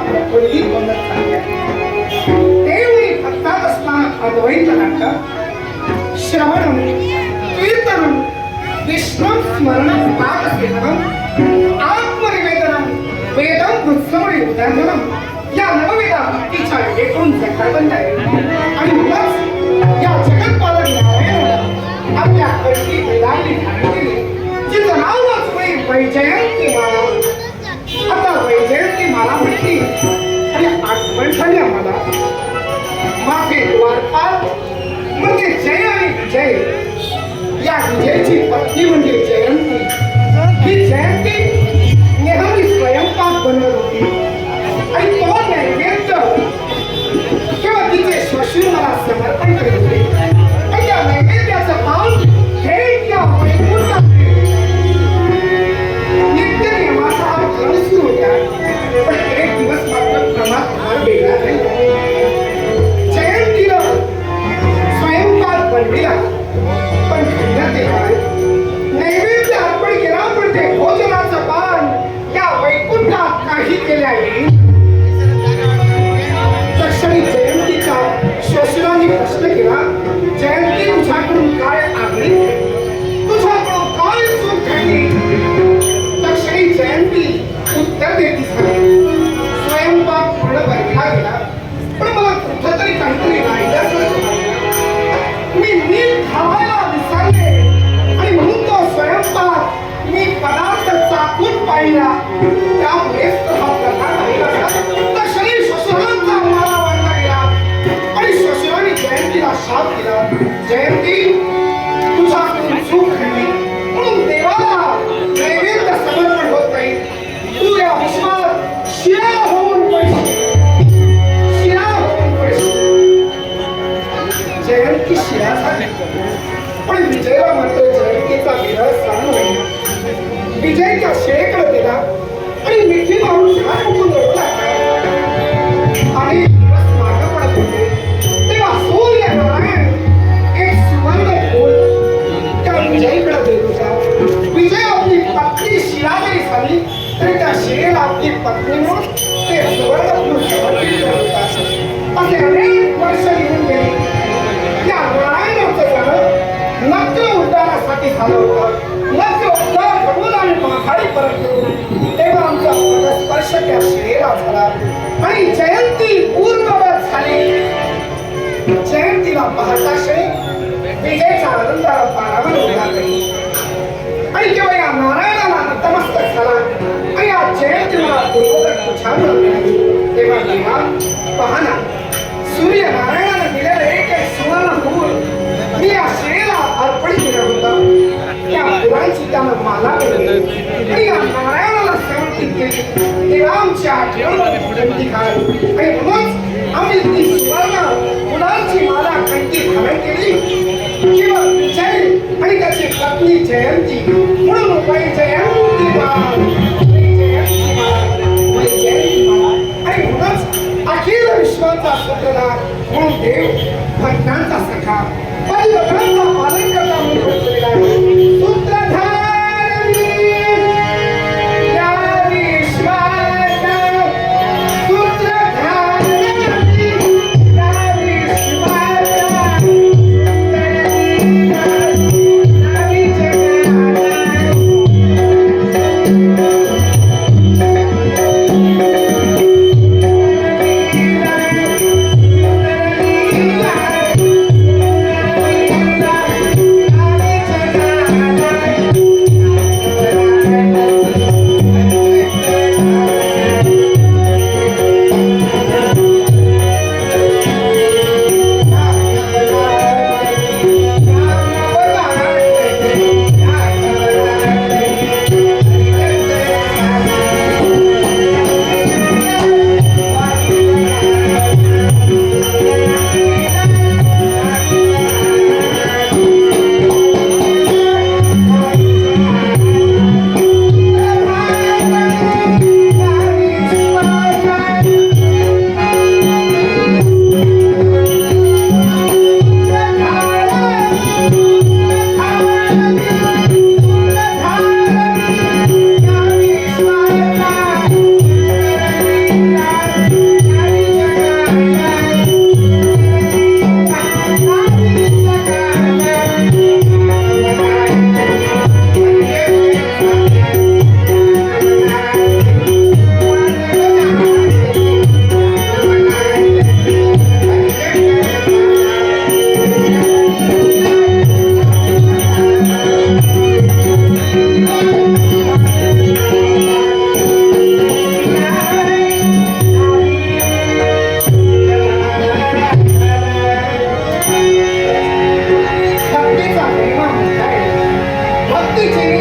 प्रफुल्लित बनत चालल्या. देवही भक्तात असताना अद्वैत नाटक श्रवणम कीर्तनम विष्णु स्मरणम पाठसेवनम आत्मनिवेदनम वेदम उत्सवणी उदाहरणम या नववेदा भक्तीच्या एकूण जगतबंध आहे. आणि म्हणूनच या जगतपालक नारायण आपल्या कष्टी वेदांनी ध्यान केले. जिचं नाव वाचवे वैजयंती माला. आता वैजयंती माला म्हटली आणि आठवण झाली आम्हाला मागे द्वारपाल म्हणजे जय आणि विजय. या विजयची पत्नी म्हणजे जयंती. ही जयंती नेहमी स्वयंपाक बनवत होती आणि तो नैवेद्य किंवा तिचे श्वशुर मला समर्पण करीत होते. आणि त्या नैवेद्याचं पान थेट या वैकुंठात नित्य नियमाचा हा क्रम सुरू होता. पण एक दिवस मात्र क्रमात फार वेगळा झाला. जयंतीला स्वयंपाक बनविला पण घडलं ते काय? नैवेद्य अर्पण केला पण ते भोजनाचं पान या वैकुंठात काही केल्या येईल. तक्षणी जयंतीचा श्वशुरांनी प्रश्न केला, जयंती तुझ्याकडून काय आगळी, तुझ्याकडून काय चूक घडली? तक्षणी जयंती उत्तर देती झाली, स्वयंपाक पूर्ण बनला गेला पण मला कुठंतरी काहीतरी राहिलं. मी नीट खावायला विसरले आणि म्हणून तो स्वयंपाक मी पदार्थ चाकून पाहिला. त्यामुळेच हा प्रकार राहिला. तक्षणी श्वशुरांचा मारा वाढला गेला आणि श्वशुरांनी जयंतीला शाप दिला, जयंती तुझ्याकडून चूक घडली म्हणून देवाला नैवेद्य समर्पण होत नाही. तू या विश्वात शिळा होऊन पडशील. जयंती शिळा झाली पण विजयला मात्र जयंतीचा विरह सहन होईना. विजय त्या शिळेकडे गेला आणि मिठी मारून घाट उठून रडू लागला. आणि दिवस मागे पडत होते तेव्हा सूर्यनारायण एक सुवर्ण फूल त्या विजयीकडे देत होता. विजय आपली पत्नी शिळा जरी झाली तरी त्या शिळेला आपली पत्नी म्हणून ते सुवर्ण फूल समर्पित करत होता. असे अनेक वर्ष निघून गेली. त्या नारायणाचं जाणं नक्र उद्धारासाठी झालं होतं. नक्र उद्धार घडवून आणि माघारी परतलो तेव्हा आमचा स्पर्श त्या शिळेला झाला आणि जयंती पूर्णवत झाली. जयंतीला पाहता क्षणी विजयचा आनंदाला पारावर उभा नाही आणि केवळ या नारायणाला नतमस्तक झाला आणि या जयंती मला पूर्वगत तुझ्या मिळाली. तेव्हा देवा पहा ना, सूर्यनारायणाने दिलेलं एक सुवर्ण फूल मी या शिळेला अर्पण केलं होतं. त्या फुलांची त्यानं माला केली आणि या नारायणाला समर्पित केली. तेव्हा आमची आठवण कंठी घालली आणि म्हणूनच आम्ही ती सुवर्ण फुलांची माला कंठी धारण केली. किंवा विजय आणि त्याची पत्नी जयंती म्हणून वैजयंती माला, वैजयंती माला, वैजयंती माला. आणि म्हणूनच अखिल विश्वाचा सूत्रधार म्हणून देव भक्तांचा सखा परिवर्तनाचा पालन करता म्हणून घोषलेला आहे. सूत्रधार या विश्वाचा, सूत्रधार या विश्वाचा, चेहरे